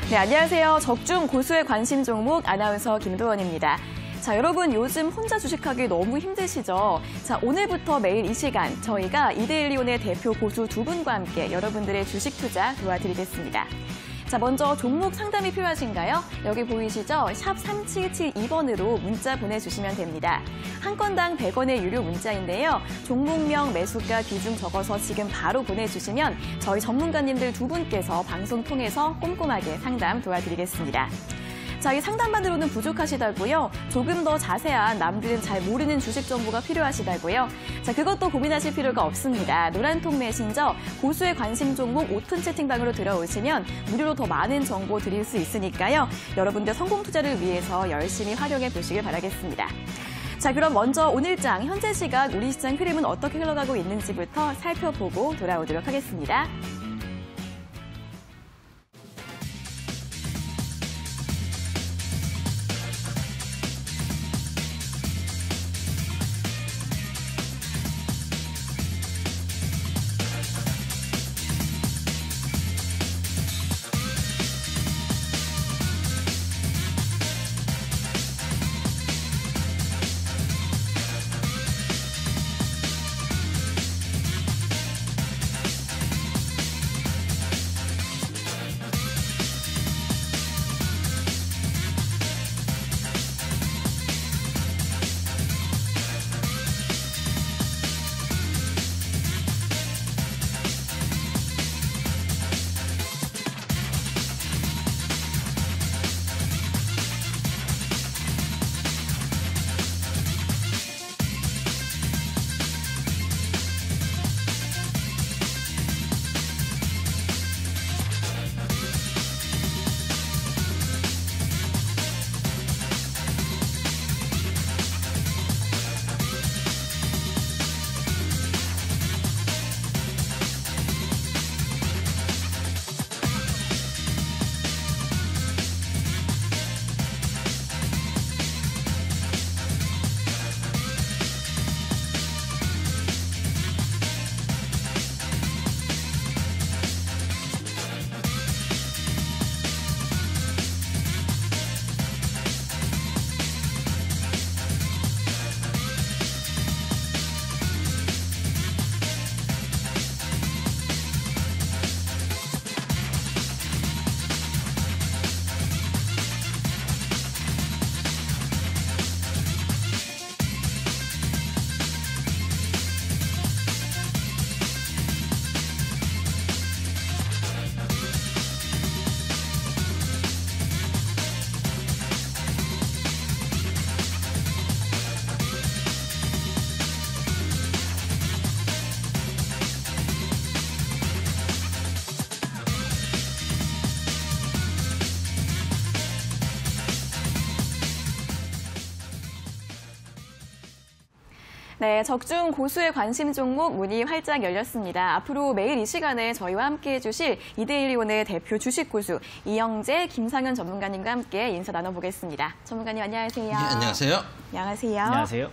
네, 안녕하세요. 적중 고수의 관심 종목 아나운서 김도원입니다. 자, 여러분 요즘 혼자 주식하기 너무 힘드시죠? 자, 오늘부터 매일 이 시간 저희가 이데일리온의 대표 고수 두 분과 함께 여러분들의 주식 투자 도와드리겠습니다. 자, 먼저 종목 상담이 필요하신가요? 여기 보이시죠? 샵 3772번으로 문자 보내주시면 됩니다. 한 건당 100원의 유료 문자인데요. 종목명, 매수가, 비중 적어서 지금 바로 보내주시면 저희 전문가님들 두 분께서 방송 통해서 꼼꼼하게 상담 도와드리겠습니다. 자, 이 상담만으로는 부족하시다고요? 조금 더 자세한 남들은 잘 모르는 주식 정보가 필요하시다고요? 자, 그것도 고민하실 필요가 없습니다. 노란통 메신저 고수의 관심 종목 오픈 채팅방으로 들어오시면 무료로 더 많은 정보 드릴 수 있으니까요. 여러분들 성공 투자를 위해서 열심히 활용해 보시길 바라겠습니다. 자, 그럼 먼저 오늘장 현재 시각 우리 시장 흐름은 어떻게 흘러가고 있는지부터 살펴보고 돌아오도록 하겠습니다. 네, 적중 고수의 관심 종목 문이 활짝 열렸습니다. 앞으로 매일 이 시간에 저희와 함께해 주실 이데일리온의 대표 주식 고수 이영재, 김상현 전문가님과 함께 인사 나눠보겠습니다. 전문가님 안녕하세요. 네, 안녕하세요. 안녕하세요. 안녕하세요.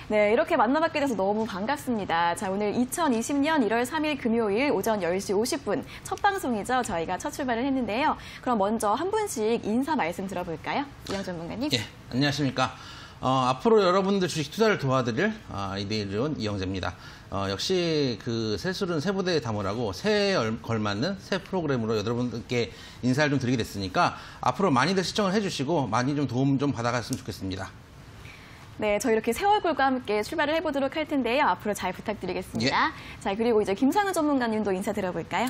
네, 이렇게 만나뵙게 돼서 너무 반갑습니다. 자, 오늘 2020년 1월 3일 금요일 오전 10시 50분 첫 방송이죠. 저희가 첫 출발을 했는데요. 그럼 먼저 한 분씩 인사 말씀 들어볼까요? 이영 전문가님. 예, 안녕하십니까. 앞으로 여러분들 주식 투자를 도와드릴 이데일리온 이영재입니다. 역시 그 새술은 새보대에 담으라고 새해에 걸맞는 새 프로그램으로 여러분들께 인사를 좀 드리게 됐으니까 앞으로 많이들 시청을 해주시고 많이 좀 도움 좀 받아갔으면 좋겠습니다. 네, 저희 이렇게 새 얼굴과 함께 출발을 해보도록 할 텐데요. 앞으로 잘 부탁드리겠습니다. 예. 자, 그리고 이제 김상현 전문가님도 인사 들어볼까요?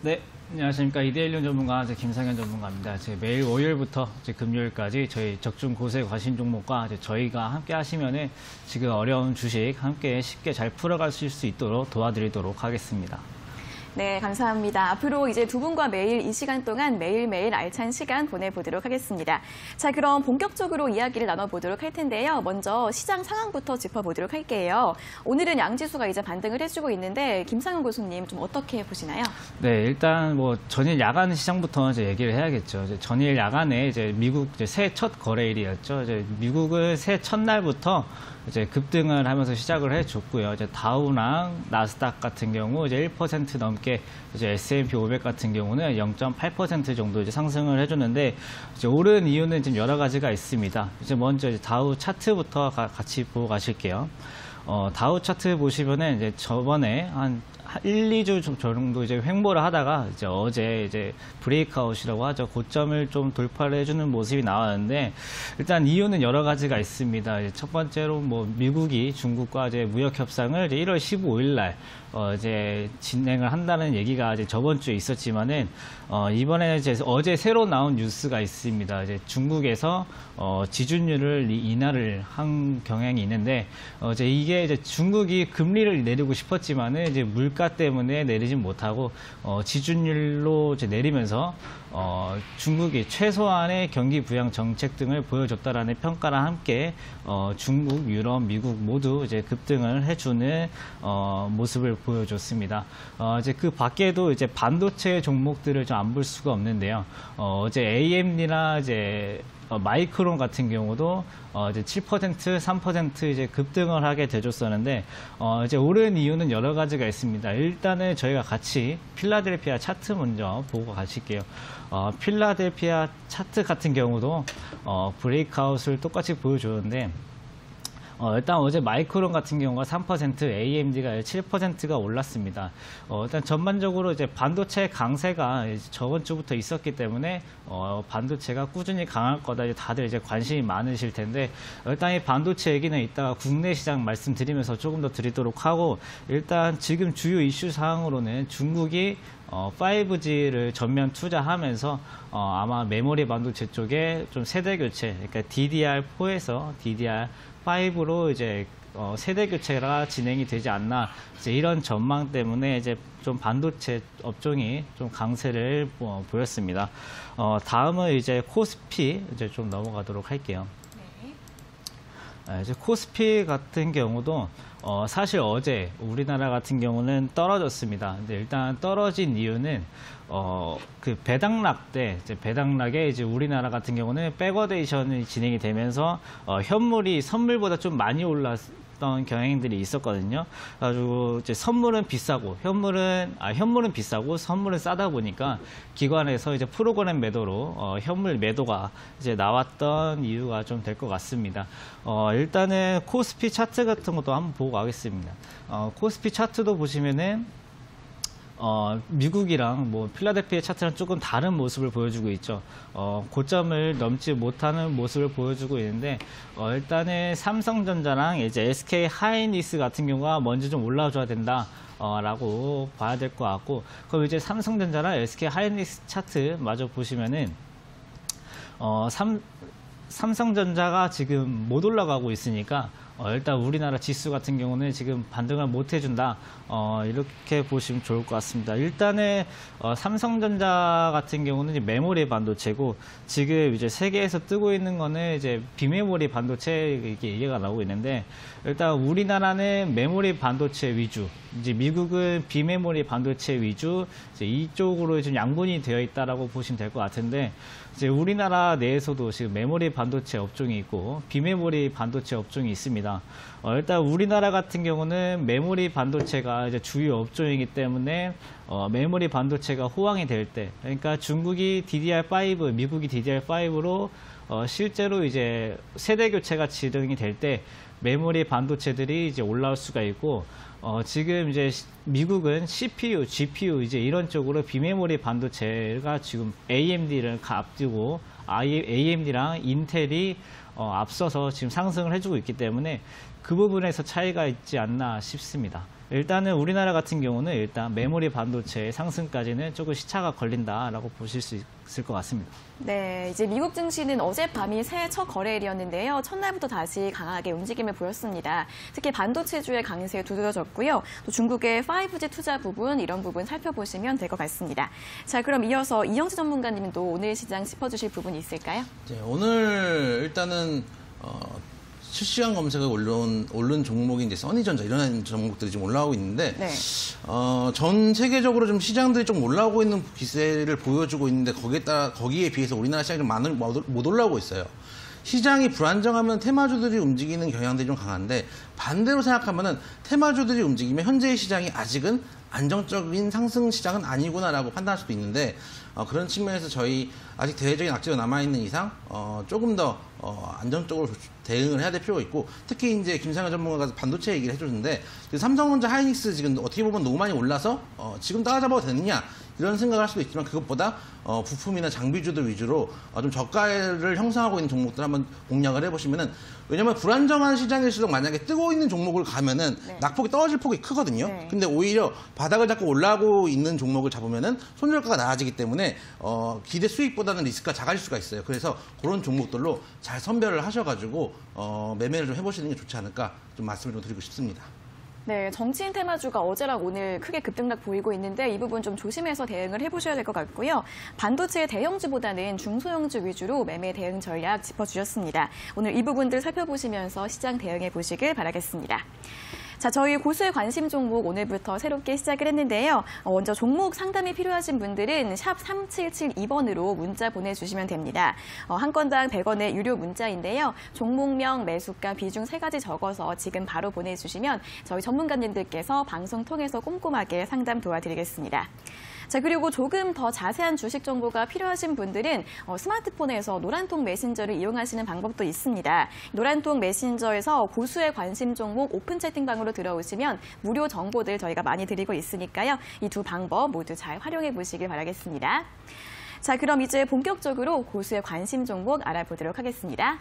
네, 안녕하십니까. 이데일리온 전문가 김상현 전문가입니다. 매일 월요일부터 금요일까지 저희 적중 고수의 관심 종목과 저희가 함께 하시면은 지금 어려운 주식 함께 쉽게 잘 풀어가실 수 있도록 도와드리도록 하겠습니다. 네, 감사합니다. 앞으로 이제 두 분과 매일 이 시간 동안 매일매일 알찬 시간 보내보도록 하겠습니다. 자, 그럼 본격적으로 이야기를 나눠보도록 할 텐데요. 먼저 시장 상황부터 짚어보도록 할게요. 오늘은 양지수가 이제 반등을 해주고 있는데 김상현 교수님 좀 어떻게 보시나요? 네, 일단 뭐 전일 야간 시장부터 이제 얘기를 해야겠죠. 전일 야간에 이제 미국 새해 첫 거래일이었죠. 미국은 새해 첫날부터 이제 급등을 하면서 시작을 해줬고요. 이제 다우랑 나스닥 같은 경우 이제 1% 넘게, 이제 S&P 500 같은 경우는 0.8% 정도 이제 상승을 해줬는데, 이제 오른 이유는 지금 여러 가지가 있습니다. 이제 먼저 이제 다우 차트부터 같이 보고 가실게요. 다우 차트 보시면은 이제 저번에 한 1-2주 정도 이제 횡보를 하다가 이제 어제 이제 브레이크아웃이라고 하죠. 고점을 좀 돌파를 해주는 모습이 나왔는데, 일단 이유는 여러 가지가 있습니다. 이제 첫 번째로 뭐 미국이 중국과 이제 무역 협상을 이제 1월 15일 날 이제 진행을 한다는 얘기가 이제 저번 주에 있었지만은 이번에 이제 어제 새로 나온 뉴스가 있습니다. 이제 중국에서 지준율을 인하를 한 경향이 있는데, 이제 이게 이제 중국이 금리를 내리고 싶었지만은 이제 물가 때문에 내리진 못하고 지준율로 이제 내리면서 중국이 최소한의 경기 부양 정책 등을 보여줬다라는 평가랑 함께 중국, 유럽, 미국 모두 이제 급등을 해주는 모습을 보여줬습니다. 이제 그 밖에도 이제 반도체 종목들을 좀 안 볼 수가 없는데요. 어제 AMD나 이제 마이크론 같은 경우도 이제 7%, 3% 이제 급등을 하게 돼줬었는데, 이제 오른 이유는 여러 가지가 있습니다. 일단은 저희가 같이 필라델피아 차트 먼저 보고 가실게요. 필라델피아 차트 같은 경우도 브레이크아웃을 똑같이 보여줬는데, 일단 어제 마이크론 같은 경우가 3%, AMD가 7%가 올랐습니다. 일단 전반적으로 이제 반도체 강세가 이제 저번 주부터 있었기 때문에 반도체가 꾸준히 강할 거다. 이제 다들 이제 관심이 많으실 텐데, 일단 이 반도체 얘기는 이따가 국내 시장 말씀드리면서 조금 더 드리도록 하고, 일단 지금 주요 이슈 사항으로는 중국이 5G를 전면 투자하면서 아마 메모리 반도체 쪽에 좀 세대 교체, 그러니까 DDR4에서 DDR5로 이제 세대 교체가 진행이 되지 않나, 이제 이런 전망 때문에 이제 좀 반도체 업종이 좀 강세를 보였습니다. 다음은 이제 코스피 이제 좀 넘어가도록 할게요. 이제 코스피 같은 경우도 사실 어제 우리나라 같은 경우는 떨어졌습니다. 근데 일단 떨어진 이유는 그 배당락 때, 이제 배당락에 이제 우리나라 같은 경우는 백워데이션이 진행이 되면서 현물이 선물보다 좀 많이 올랐던 경향들이 있었거든요. 그래가지고 이제 선물은 비싸고 현물은 비싸고 선물은 싸다 보니까 기관에서 이제 프로그램 매도로 현물 매도가 이제 나왔던 이유가 좀 될 것 같습니다. 일단은 코스피 차트 같은 것도 한번 보고 가겠습니다. 코스피 차트도 보시면은 미국이랑 뭐 필라델피아 차트랑 조금 다른 모습을 보여주고 있죠. 고점을 넘지 못하는 모습을 보여주고 있는데, 일단은 삼성전자랑 이제 SK 하이닉스 같은 경우가 먼저 좀 올라와줘야 된다. 라고 봐야 될 것 같고, 그럼 이제 삼성전자랑 SK 하이닉스 차트 마저 보시면은 삼성전자가 지금 못 올라가고 있으니까 일단 우리나라 지수 같은 경우는 지금 반등을 못 해준다, 이렇게 보시면 좋을 것 같습니다. 일단은 삼성전자 같은 경우는 이제 메모리 반도체고, 지금 이제 세계에서 뜨고 있는 거는 이제 비메모리 반도체 이게 얘기가 나오고 있는데, 일단 우리나라는 메모리 반도체 위주, 이제 미국은 비메모리 반도체 위주, 이제 이쪽으로 좀 양분이 되어 있다라고 보시면 될 것 같은데, 이제 우리나라 내에서도 지금 메모리 반도체 업종이 있고 비메모리 반도체 업종이 있습니다. 일단 우리나라 같은 경우는 메모리 반도체가 이제 주요 업종이기 때문에 메모리 반도체가 호황이 될 때, 그러니까 중국이 DDR5, 미국이 DDR5로 실제로 이제 세대 교체가 진행이 될 때 메모리 반도체들이 이제 올라올 수가 있고, 지금 이제 미국은 CPU, GPU 이제 이런 쪽으로 비메모리 반도체가 지금 AMD를 앞두고 AMD랑 인텔이 앞서서 지금 상승을 해주고 있기 때문에 그 부분에서 차이가 있지 않나 싶습니다. 일단은 우리나라 같은 경우는 일단 메모리 반도체의 상승까지는 조금 시차가 걸린다라고 보실 수 있을 것 같습니다. 네, 이제 미국 증시는 어젯밤이 새해 첫 거래일이었는데요. 첫날부터 다시 강하게 움직임을 보였습니다. 특히 반도체주의 강세에 두드러졌고요. 또 중국의 5G 투자 부분, 이런 부분 살펴보시면 될 것 같습니다. 자, 그럼 이어서 이영지 전문가님도 오늘 시장 짚어주실 부분이 있을까요? 네, 오늘 일단은 실시간 검색에 오른 종목이 이제 써니전자 이런 종목들이 지금 올라오고 있는데, 네. 전 세계적으로 좀 시장들이 좀 올라오고 있는 기세를 보여주고 있는데, 거기에 비해서 우리나라 시장이 좀 못 올라오고 있어요. 시장이 불안정하면 테마주들이 움직이는 경향들이 좀 강한데 반대로 생각하면은 테마주들이 움직이면 현재의 시장이 아직은 안정적인 상승 시장은 아니구나라고 판단할 수도 있는데 그런 측면에서 저희 아직 대외적인 악재가 남아있는 이상 조금 더 안정적으로 대응을 해야 될 필요가 있고 특히 이제 김상현 전문가가 반도체 얘기를 해줬는데 삼성전자 하이닉스 지금 어떻게 보면 너무 많이 올라서 지금 따라잡아도 되느냐 이런 생각을 할 수도 있지만 그것보다 부품이나 장비주들 위주로 좀 저가를 형성하고 있는 종목들 한번 공략을 해보시면은 왜냐면 불안정한 시장일수록 만약에 뜨고 있는 종목을 가면은 네. 낙폭이 떨어질 폭이 크거든요. 네. 근데 오히려 바닥을 잡고 올라오고 있는 종목을 잡으면은 손절가가 낮아지기 때문에 기대 수익보다는 리스크가 작아질 수가 있어요. 그래서 그런 종목들로 잘 선별을 하셔가지고 매매를 좀 해보시는 게 좋지 않을까 좀 말씀을 좀 드리고 싶습니다. 네, 정치인 테마주가 어제랑 오늘 크게 급등락 보이고 있는데 이 부분 좀 조심해서 대응을 해보셔야 될 것 같고요. 반도체의 대형주보다는 중소형주 위주로 매매 대응 전략 짚어주셨습니다. 오늘 이 부분들 살펴보시면서 시장 대응해 보시길 바라겠습니다. 자, 저희 고수의 관심 종목 오늘부터 새롭게 시작을 했는데요. 먼저 종목 상담이 필요하신 분들은 샵 3772번으로 문자 보내주시면 됩니다. 한 건당 100원의 유료 문자인데요. 종목명, 매수가, 비중 3가지 적어서 지금 바로 보내주시면 저희 전문가님들께서 방송 통해서 꼼꼼하게 상담 도와드리겠습니다. 자, 그리고 조금 더 자세한 주식 정보가 필요하신 분들은 스마트폰에서 노란통 메신저를 이용하시는 방법도 있습니다. 노란통 메신저에서 고수의 관심 종목 오픈 채팅방으로 들어오시면 무료 정보들 저희가 많이 드리고 있으니까요. 이 두 방법 모두 잘 활용해 보시길 바라겠습니다. 자, 그럼 이제 본격적으로 고수의 관심 종목 알아보도록 하겠습니다.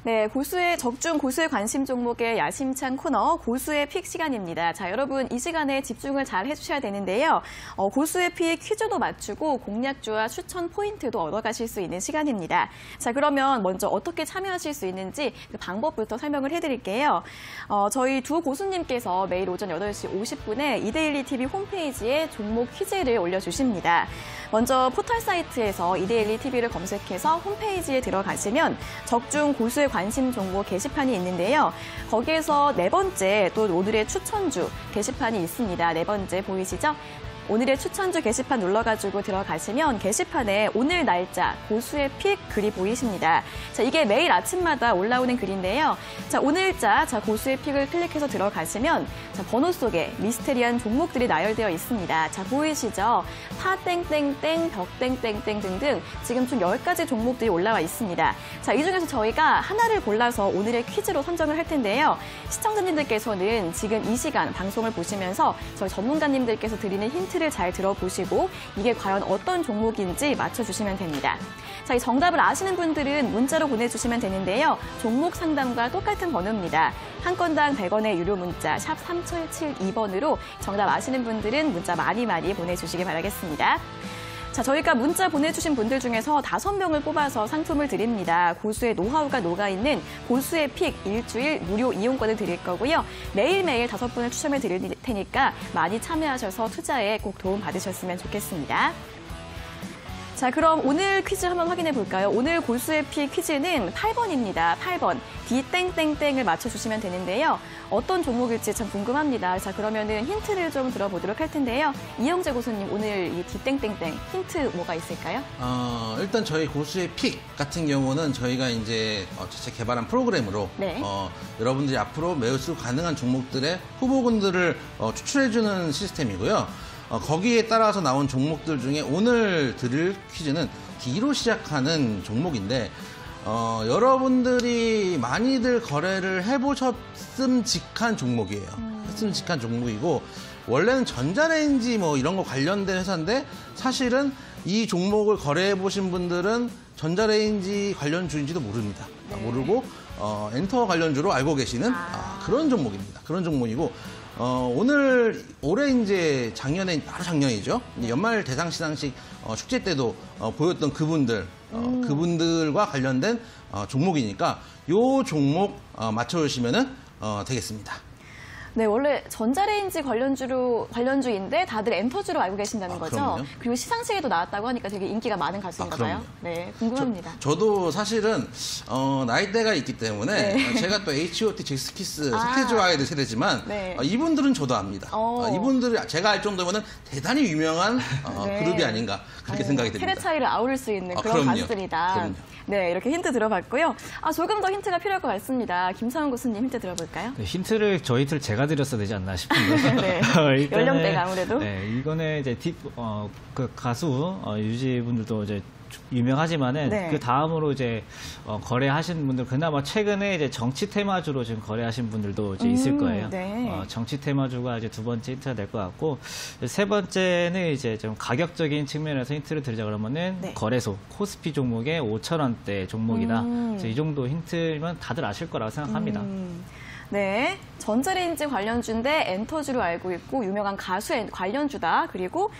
네, 적중 고수의 관심 종목의 야심찬 코너 고수의 픽 시간입니다. 자, 여러분 이 시간에 집중을 잘 해주셔야 되는데요. 고수의 픽 퀴즈도 맞추고 공략주와 추천 포인트도 얻어가실 수 있는 시간입니다. 자, 그러면 먼저 어떻게 참여하실 수 있는지 그 방법부터 설명을 해드릴게요. 저희 두 고수님께서 매일 오전 8시 50분에 이데일리 TV 홈페이지에 종목 퀴즈를 올려주십니다. 먼저 포털 사이트에서 이데일리 TV를 검색해서 홈페이지에 들어가시면 적중 고수의 관심 종목 게시판이 있는데요. 거기에서 네 번째 또 오늘의 추천주 게시판이 있습니다. 네 번째 보이시죠? 오늘의 추천주 게시판 눌러가지고 들어가시면 게시판에 오늘 날짜, 고수의 픽 글이 보이십니다. 자, 이게 매일 아침마다 올라오는 글인데요. 자, 오늘자, 고수의 픽을 클릭해서 들어가시면 번호 속에 미스테리한 종목들이 나열되어 있습니다. 자, 보이시죠? 파 땡땡땡, 벽 땡땡땡 등등 지금 총 10가지 종목들이 올라와 있습니다. 자, 이 중에서 저희가 하나를 골라서 오늘의 퀴즈로 선정을 할 텐데요. 시청자님들께서는 지금 이 시간 방송을 보시면서 저희 전문가님들께서 드리는 힌트를 잘 들어보시고 이게 과연 어떤 종목인지 맞춰주시면 됩니다. 자, 이 정답을 아시는 분들은 문자로 보내주시면 되는데요. 종목 상담과 똑같은 번호입니다. 한 건당 100원의 유료 문자 샵 3772번으로 정답 아시는 분들은 문자 많이 보내주시기 바라겠습니다. 자, 저희가 문자 보내주신 분들 중에서 5명을 뽑아서 상품을 드립니다. 고수의 노하우가 녹아있는 고수의 픽 일주일 무료 이용권을 드릴 거고요. 매일매일 5분을 추첨해 드릴 테니까 많이 참여하셔서 투자에 꼭 도움 받으셨으면 좋겠습니다. 자, 그럼 오늘 퀴즈 한번 확인해 볼까요? 오늘 고수의 픽 퀴즈는 8번입니다. 8번. D땡땡땡을 맞춰주시면 되는데요. 어떤 종목일지 참 궁금합니다. 자, 그러면은 힌트를 좀 들어보도록 할 텐데요. 이영재 고수님, 오늘 이 D땡땡땡 힌트 뭐가 있을까요? 일단 저희 고수의 픽 같은 경우는 저희가 이제 자체 개발한 프로그램으로 네. 여러분들이 앞으로 매수 가능한 종목들의 후보군들을 추출해주는 시스템이고요. 거기에 따라서 나온 종목들 중에 오늘 드릴 퀴즈는 D로 시작하는 종목인데 여러분들이 많이들 거래를 해보셨음직한 종목이에요. 했음직한 종목이고 원래는 전자레인지 뭐 이런 거 관련된 회사인데 사실은 이 종목을 거래해보신 분들은 전자레인지 관련주인지도 모릅니다. 네. 모르고 엔터 관련주로 알고 계시는 그런 종목입니다. 그런 종목이고 올해 이제 바로 작년이죠. 연말 대상시상식 축제 때도 보였던 그분들과 관련된 종목이니까 요 종목 맞춰주시면 되겠습니다. 네, 원래 전자레인지 관련주인데 다들 엔터주로 알고 계신다는 거죠? 그럼요. 그리고 시상식에도 나왔다고 하니까 되게 인기가 많은 가수인가 봐요. 그럼요. 네, 궁금합니다. 저도 사실은 나이대가 있기 때문에 네. 제가 또 H.O.T. 잭스키스 서태지와 아이들 세대지만 네. 이분들은 저도 압니다. 이분들이 제가 알 정도면 대단히 유명한 네. 그룹이 아닌가 그렇게 생각이 듭니다. 세대 차이를 아우를 수 있는 그런 그럼요. 가수들이다. 그럼요. 네, 이렇게 힌트 들어봤고요. 조금 더 힌트가 필요할 것 같습니다. 김상훈 교수님 힌트 들어볼까요? 네, 저희 힌트를 제가 드렸어야 되지 않나 싶은데. 네. 일단은, 연령대가 아무래도. 네, 이거는 이제 그 가수 유지분들도 이제 유명하지만은 네. 그 다음으로 이제 거래하신 분들 그나마 최근에 이제 정치 테마주로 지금 거래하신 분들도 이제 있을 거예요. 네. 정치 테마주가 이제 두 번째 힌트가 될 것 같고 세 번째는 이제 좀 가격적인 측면에서 힌트를 드리자 그러면은 네. 거래소 코스피 종목의 5,000원대 종목이다. 그래서 이 정도 힌트면 다들 아실 거라고 생각합니다. 네, 전자레인지 관련주인데 엔터주로 알고 있고 유명한 가수 관련주다. 그리고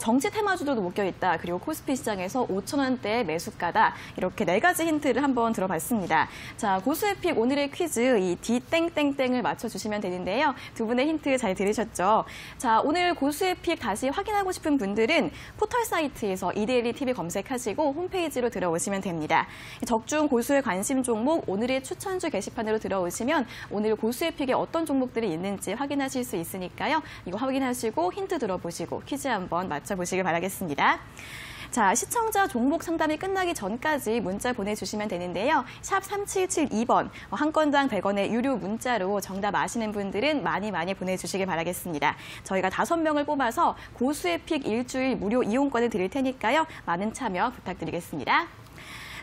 정치 테마주들도 묶여 있다. 그리고 코스피 시장에서 5,000원대의 매수가다. 이렇게 네 가지 힌트를 한번 들어봤습니다. 자, 고수의 픽 오늘의 퀴즈 이 D땡땡땡을 맞춰주시면 되는데요. 두 분의 힌트 잘 들으셨죠? 자, 오늘 고수의 픽 다시 확인하고 싶은 분들은 포털 사이트에서 이데일리 TV 검색하시고 홈페이지로 들어오시면 됩니다. 적중 고수의 관심 종목 오늘의 추천주 게시판으로 들어오시면 오늘 고수의 픽에 어떤 종목들이 있는지 확인하실 수 있으니까요. 이거 확인하시고 힌트 들어보시고 퀴즈 한번 맞춰보시길 바라겠습니다. 자, 시청자 종목 상담이 끝나기 전까지 문자 보내주시면 되는데요. 샵 3772번, 한 건당 100원의 유료 문자로 정답 아시는 분들은 많이 보내주시길 바라겠습니다. 저희가 5명을 뽑아서 고수의 픽 일주일 무료 이용권을 드릴 테니까요. 많은 참여 부탁드리겠습니다.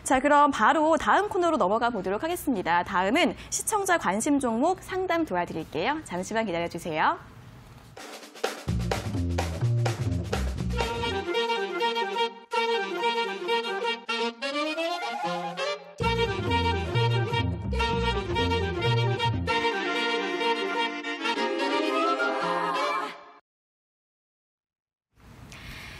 자, 그럼 바로 다음 코너로 넘어가 보도록 하겠습니다. 다음은 시청자 관심 종목 상담 도와드릴게요. 잠시만 기다려주세요.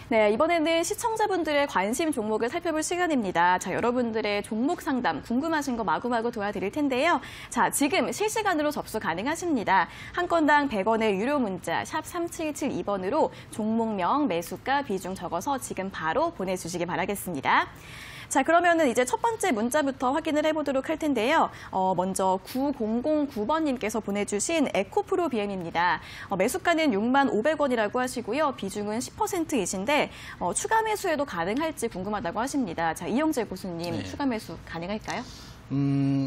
네, 이번에는 시청자분들의 관심 종목을 살펴볼 시간입니다. 자, 여러분들의 종목 상담 궁금하신 거 마구마구 도와드릴 텐데요. 자, 지금 실시간으로 접수 가능하십니다. 한 건당 100원의 유료 문자 샵 3772번으로 종목명, 매수가, 비중 적어서 지금 바로 보내주시기 바라겠습니다. 자, 그러면은 이제 첫 번째 문자부터 확인을 해보도록 할 텐데요. 먼저 9009번님께서 보내주신 에코프로 BM입니다. 매수가는 65,000원이라고 하시고요. 비중은 10%이신데 추가 매수에도 가능할지 궁금하다고 하십니다. 자, 이영재 고수님, 네. 추가 매수 가능할까요?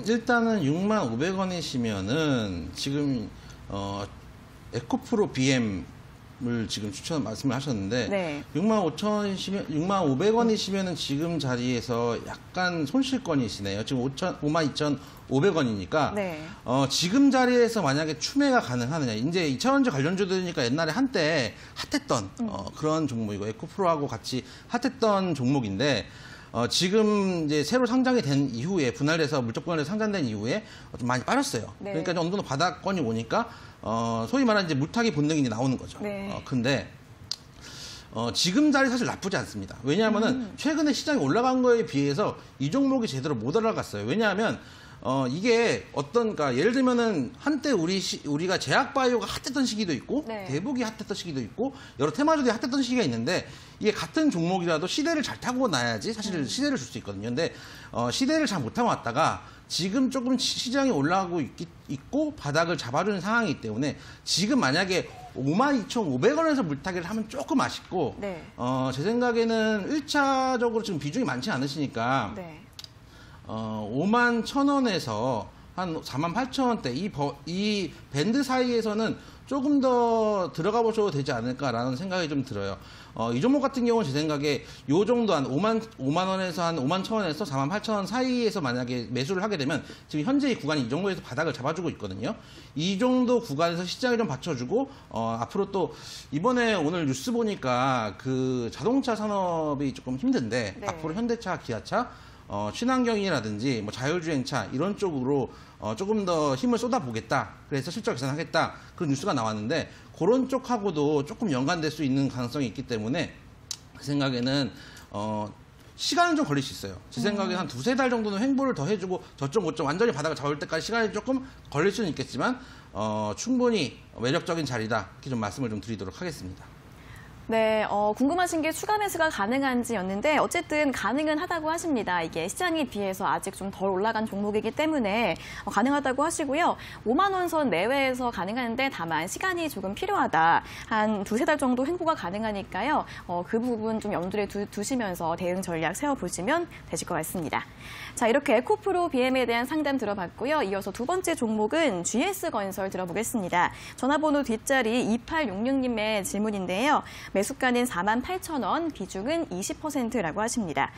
일단은 65,000원이시면은 지금 에코프로 BM 을 지금 말씀을 하셨는데 네. 65,500원이시면은 지금 자리에서 약간 손실권이시네요. 지금 52,500원이니까 네. 지금 자리에서 만약에 추매가 가능하느냐. 이제 2차원지 관련주들이니까 옛날에 한때 핫했던 그런 종목이고 에코프로하고 같이 핫했던 종목인데 지금 이제 새로 상장이 된 이후에 분할돼서 물적 분할돼서 상장된 이후에 좀 많이 빠졌어요. 네. 그러니까 어느 정도 바닥권이 오니까 소위 말하는 이제 물타기 본능이 이제 나오는 거죠. 네. 근데 지금 자리 사실 나쁘지 않습니다. 왜냐하면은 최근에 시장이 올라간 거에 비해서 이 종목이 제대로 못 올라갔어요. 왜냐하면 이게 그러니까 예를 들면은 한때 우리가 제약바이오가 핫했던 시기도 있고 네. 대북이 핫했던 시기도 있고 여러 테마주들이 핫했던 시기가 있는데 이게 같은 종목이라도 시대를 잘 타고 나야지 사실 시대를 줄 수 있거든요. 근데 시대를 잘 못 타고 왔다가 지금 조금 시장이 올라가고 있고 바닥을 잡아주는 상황이기 때문에 지금 만약에 52,500원에서 물타기를 하면 조금 아쉽고 네. 제 생각에는 1차적으로 지금 비중이 많지 않으시니까 네. 51,000원에서 한 48,000원대 이 밴드 사이에서는 조금 더 들어가 보셔도 되지 않을까라는 생각이 좀 들어요. 이 종목 같은 경우는 제 생각에 요 정도 한 5만 원에서 한 51,000원에서 48,000원 사이에서 만약에 매수를 하게 되면 지금 현재 이 구간이 이 정도에서 바닥을 잡아주고 있거든요. 이 정도 구간에서 시장이 좀 받쳐주고 앞으로 또 이번에 오늘 뉴스 보니까 그 자동차 산업이 조금 힘든데 네. 앞으로 현대차, 기아차 친환경이라든지 뭐 자율주행차 이런 쪽으로 조금 더 힘을 쏟아보겠다. 그래서 실적 개선하겠다. 그런 뉴스가 나왔는데 그런 쪽하고도 조금 연관될 수 있는 가능성이 있기 때문에 제 생각에는 시간은 좀 걸릴 수 있어요. 제 생각에는 한 2-3달 정도는 횡보를 더 해주고 저쪽 완전히 바닥을 잡을 때까지 시간이 조금 걸릴 수는 있겠지만 충분히 매력적인 자리다 이렇게 좀 말씀을 좀 드리도록 하겠습니다. 네, 궁금하신 게 추가 매수가 가능한지였는데 어쨌든 가능은 하다고 하십니다. 이게 시장에 비해서 아직 좀 덜 올라간 종목이기 때문에 가능하다고 하시고요. 5만 원 선 내외에서 가능한데 다만 시간이 조금 필요하다. 한 두세 달 정도 횡보가 가능하니까요. 그 부분 좀 염두에 두시면서 대응 전략 세워보시면 되실 것 같습니다. 자, 이렇게 에코프로 BM에 대한 상담 들어봤고요. 이어서 두 번째 종목은 GS건설 들어보겠습니다. 전화번호 뒷자리 2866님의 질문인데요. 매수가는 48,000원, 비중은 20%라고 하십니다.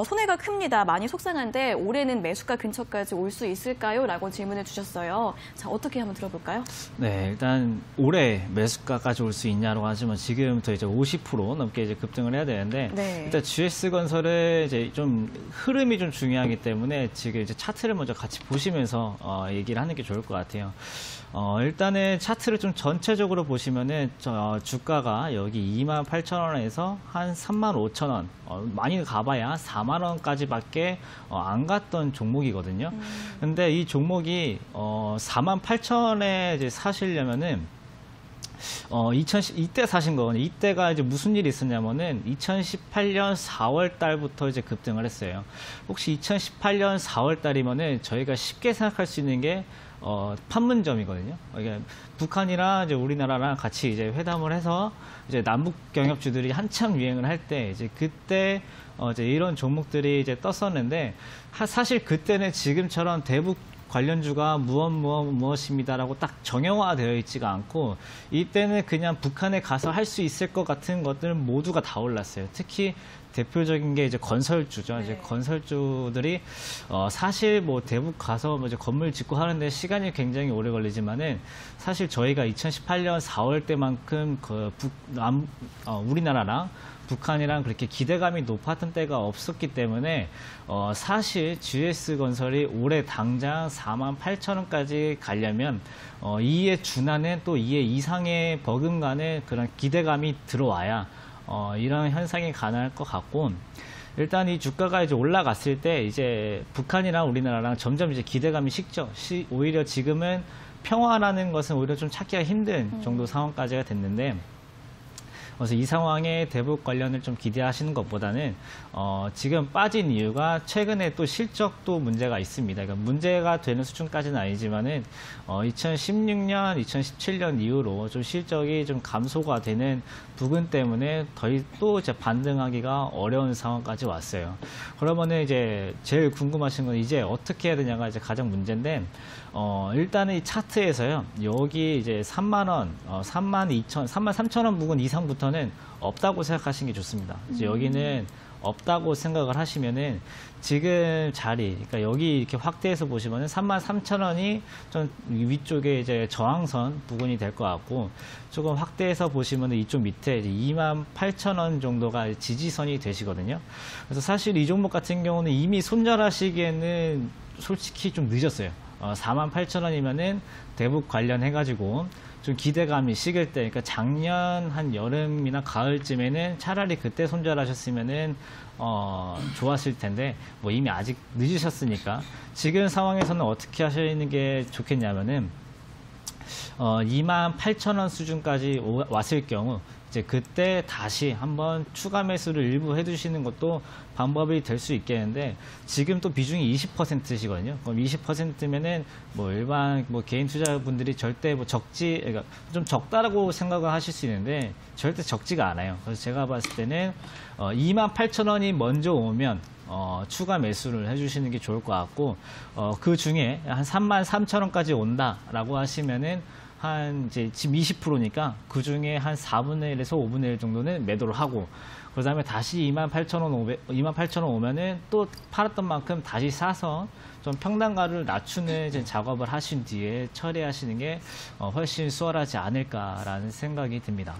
손해가 큽니다. 많이 속상한데 올해는 매수가 근처까지 올 수 있을까요? 라고 질문을 주셨어요. 자, 어떻게 한번 들어볼까요? 네, 일단 올해 매수가까지 올 수 있냐고 하시면 지금부터 이제 50% 넘게 이제 급등을 해야 되는데 네. 일단 GS건설의 이제 좀 흐름이 좀 중요하기 때문에 지금 이제 차트를 먼저 같이 보시면서 얘기를 하는 게 좋을 것 같아요. 일단은 차트를 좀 전체적으로 보시면은 주가가 여기 28,000원에서 한 35,000원, 많이 가봐야 4만 원까지밖에 안 갔던 종목이거든요. 근데 이 종목이 48,000원에 이제 사시려면은 이때 사신 거거든요. 이때가 이제 무슨 일이 있었냐면은 2018년 4월 달부터 이제 급등을 했어요. 혹시 2018년 4월 달이면은 저희가 쉽게 생각할 수 있는 게 판문점이거든요. 이게 북한이랑 이제 우리나라랑 같이 이제 회담을 해서 이제 남북 경협주들이 한참 유행을 할 때 이제 그때 이제 이런 종목들이 이제 떴었는데 사실 그때는 지금처럼 대북 관련주가 무엇입니다라고 딱 정형화되어 있지가 않고 이때는 그냥 북한에 가서 할 수 있을 것 같은 것들 모두가 다 올랐어요. 특히 대표적인 게 이제 건설주죠. 네. 이제 건설주들이 사실 뭐 대북 가서 뭐 이제 건물 짓고 하는데 시간이 굉장히 오래 걸리지만은 사실 저희가 2018년 4월 때만큼 우리나라랑 북한이랑 그렇게 기대감이 높았던 때가 없었기 때문에 사실 GS건설이 올해 당장 48,000원까지 가려면 이에 준하는 또 이에 이상의 버금가는 그런 기대감이 들어와야 이런 현상이 가능할 것 같고 일단 이 주가가 이제 올라갔을 때 이제 북한이랑 우리나라랑 점점 이제 기대감이 식죠. 오히려 지금은 평화라는 것은 오히려 좀 찾기가 힘든 정도 상황까지가 됐는데 그래서 이 상황에 대북 관련을 좀 기대하시는 것보다는 지금 빠진 이유가 최근에 또 실적도 문제가 있습니다. 그러니까 문제가 되는 수준까지는 아니지만은 2016년, 2017년 이후로 좀 실적이 좀 감소가 되는 부분 때문에 또 이제 반등하기가 어려운 상황까지 왔어요. 그러면은 이제 제일 궁금하신 건 이제 어떻게 해야 되냐가 이제 가장 문제인데 일단은 이 차트에서요. 여기 이제 3만 3,000원 부근 이상부터는 없다고 생각하시는 게 좋습니다. 이제 여기는 없다고 생각을 하시면은 지금 자리, 그러니까 여기 이렇게 확대해서 보시면은 33,000원이 좀 위쪽에 이제 저항선 부분이 될 것 같고 조금 확대해서 보시면은 이쪽 밑에 이제 28,000원 정도가 지지선이 되시거든요. 그래서 사실 이 종목 같은 경우는 이미 손절하시기에는 솔직히 좀 늦었어요. 48,000원이면은 대북 관련해가지고 좀 기대감이 식을 때, 그러니까 작년 한 여름이나 가을쯤에는 차라리 그때 손절하셨으면은 좋았을 텐데 뭐 이미 아직 늦으셨으니까 지금 상황에서는 어떻게 하시는 게 좋겠냐면은 28,000원 수준까지 왔을 경우 이제 그때 다시 한번 추가 매수를 일부 해두시는 것도 방법이 될 수 있겠는데 지금 또 비중이 20%시거든요. 그럼 20%면은 뭐 일반 뭐 개인 투자분들이 절대 뭐 그러니까 좀 적다라고 생각을 하실 수 있는데 절대 적지가 않아요. 그래서 제가 봤을 때는 28,000원이 먼저 오면 추가 매수를 해주시는 게 좋을 것 같고 그 중에 한 33,000원까지 온다라고 하시면은 한 이제 지금 20%니까 그 중에 한 4분의 1에서 5분의 1 정도는 매도를 하고 그 다음에 다시 28,000원 오면은 또 팔았던 만큼 다시 사서 좀 평단가를 낮추는 이제 작업을 하신 뒤에 처리하시는 게 훨씬 수월하지 않을까라는 생각이 듭니다.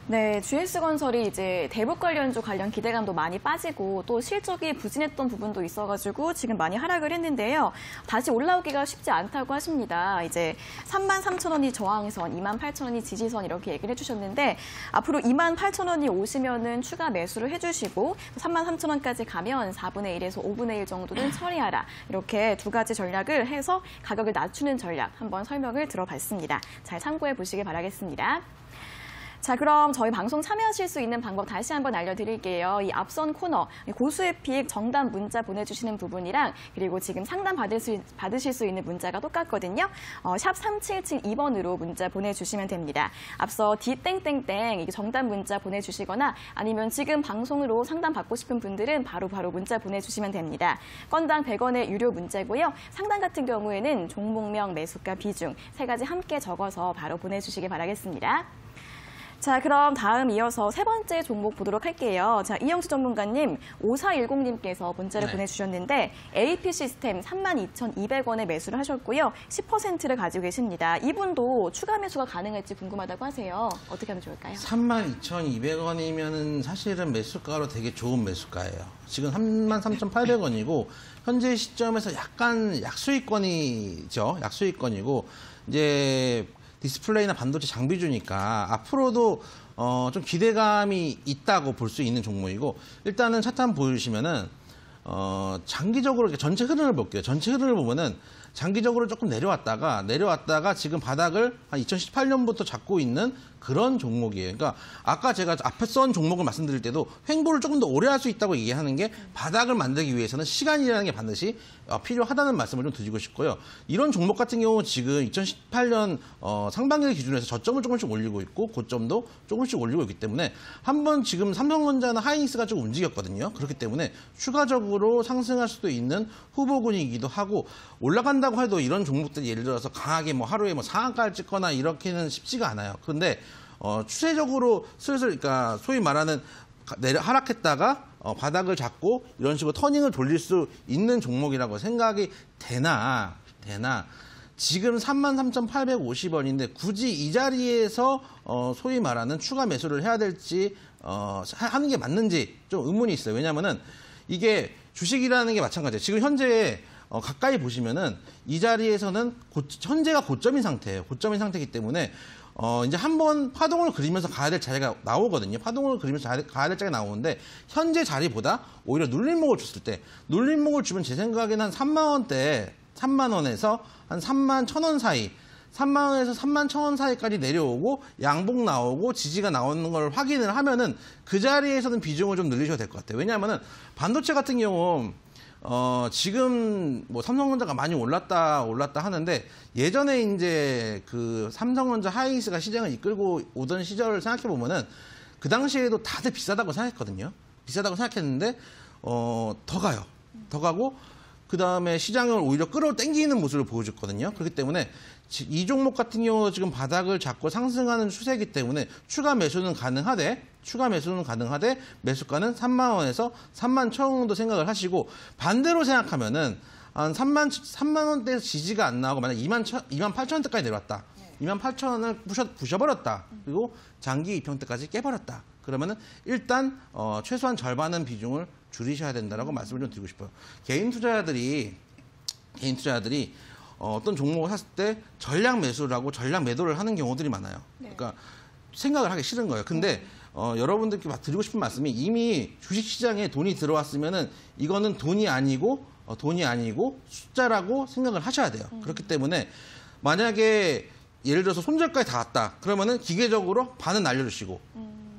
네, GS건설이 이제 대북 관련주 관련 기대감도 많이 빠지고 또 실적이 부진했던 부분도 있어가지고 지금 많이 하락을 했는데요. 다시 올라오기가 쉽지 않다고 하십니다. 이제 33,000원이 저항선, 28,000원이 지지선 이렇게 얘기를 해주셨는데 앞으로 28,000원이 오시면은 추가 매수를 해주시고 33,000원까지 가면 4분의 1에서 5분의 1 정도는 처리하라. 이렇게 두 가지 전략을 해서 가격을 낮추는 전략 한번 설명을 들어봤습니다. 잘 참고해 보시길 바라겠습니다. 자, 그럼 저희 방송 참여하실 수 있는 방법 다시 한번 알려드릴게요. 이 앞선 코너, 고수의 픽 정답 문자 보내주시는 부분이랑 그리고 지금 상담 받으실 수 있는 문자가 똑같거든요. 샵 3772번으로 문자 보내주시면 됩니다. 앞서 디땡땡땡 이게 정답 문자 보내주시거나 아니면 지금 방송으로 상담 받고 싶은 분들은 바로 문자 보내주시면 됩니다. 건당 100원의 유료 문자고요. 상담 같은 경우에는 종목명, 매수가, 비중 세 가지 함께 적어서 바로 보내주시기 바라겠습니다. 자, 그럼 다음 이어서 세 번째 종목 보도록 할게요. 자, 이영수 전문가님, 5410님께서 문자를 보내주셨는데 AP 시스템 32,200원에 매수를 하셨고요. 10%를 가지고 계십니다. 이분도 추가 매수가 가능할지 궁금하다고 하세요. 어떻게 하면 좋을까요? 32,200원이면 사실은 매수가로 되게 좋은 매수가예요. 지금 33,800원이고 현재 시점에서 약간 약수익권이죠. 약수익권이고 이제 디스플레이나 반도체 장비주니까 앞으로도 좀 기대감이 있다고 볼 수 있는 종목이고 일단은 차트 한번 보여주시면은 장기적으로 이렇게 전체 흐름을 볼게요. 전체 흐름을 보면은 장기적으로 조금 내려왔다가 지금 바닥을 한 2018년부터 잡고 있는 그런 종목이에요. 그러니까 아까 제가 앞에 썬 종목을 말씀드릴 때도 횡보를 조금 더 오래 할 수 있다고 얘기하는 게 바닥을 만들기 위해서는 시간이라는 게 반드시 필요하다는 말씀을 좀 드리고 싶고요. 이런 종목 같은 경우는 지금 2018년 상반기를 기준으로 해서 저점을 조금씩 올리고 있고 고점도 조금씩 올리고 있기 때문에 한번 지금 삼성전자나 하이닉스가 좀 움직였거든요. 그렇기 때문에 추가적으로 상승할 수도 있는 후보군이기도 하고 올라간다고 해도 이런 종목들이 예를 들어서 강하게 뭐 하루에 뭐 상한가를 찍거나 이렇게는 쉽지가 않아요. 그런데 추세적으로 슬슬 그러니까 소위 말하는 하락했다가 바닥을 잡고 이런 식으로 터닝을 돌릴 수 있는 종목이라고 생각이 되나 지금 33,850원인데 굳이 이 자리에서 소위 말하는 추가 매수를 해야 될지 하는 게 맞는지 좀 의문이 있어요. 왜냐하면은 이게 주식이라는 게 마찬가지예요. 지금 현재 가까이 보시면은 이 자리에서는 현재가 고점인 상태예요. 고점인 상태이기 때문에 이제 한번 파동을 그리면서 가야 될 자리가 나오거든요. 파동을 그리면서 가야 될 자리가 나오는데 현재 자리보다 오히려 눌림목을 줬을 때 눌림목을 주면 제 생각에는 한 3만 원대 3만 원에서 한 3만 1,000원 사이 3만 원에서 3만 1,000원 사이까지 내려오고 양봉 나오고 지지가 나오는 걸 확인을 하면은 그 자리에서는 비중을 좀 늘리셔야 될 것 같아요. 왜냐하면은 반도체 같은 경우 지금 뭐 삼성전자가 많이 올랐다 하는데 예전에 이제 그 삼성전자 하이닉스가 시장을 이끌고 오던 시절을 생각해 보면은 그 당시에도 다들 비싸다고 생각했거든요. 비싸다고 생각했는데 더 가고 그 다음에 시장을 오히려 끌어당기는 모습을 보여줬거든요. 그렇기 때문에 이 종목 같은 경우 지금 바닥을 잡고 상승하는 추세이기 때문에 추가 매수는 가능하되 매수가는 3만 원에서 3만 1,000원 정도 생각을 하시고 반대로 생각하면은 한 3만 원대에서 지지가 안 나오고 만약 2만 8,000원대까지 내려왔다. 2만 8,000원을 부셔버렸다. 그리고 장기 이평대까지 깨버렸다. 그러면은 일단 최소한 절반은 비중을 줄이셔야 된다라고 말씀을 좀 드리고 싶어요. 개인 투자자들이 어떤 종목을 샀을 때 전략 매수를 하고 전략 매도를 하는 경우들이 많아요. 그러니까 생각을 하기 싫은 거예요. 근데 여러분들께 드리고 싶은 말씀이 이미 주식시장에 돈이 들어왔으면은 이거는 돈이 아니고 숫자라고 생각을 하셔야 돼요. 그렇기 때문에 만약에 예를 들어서 손절가에 닿았다. 그러면은 기계적으로 반은 날려주시고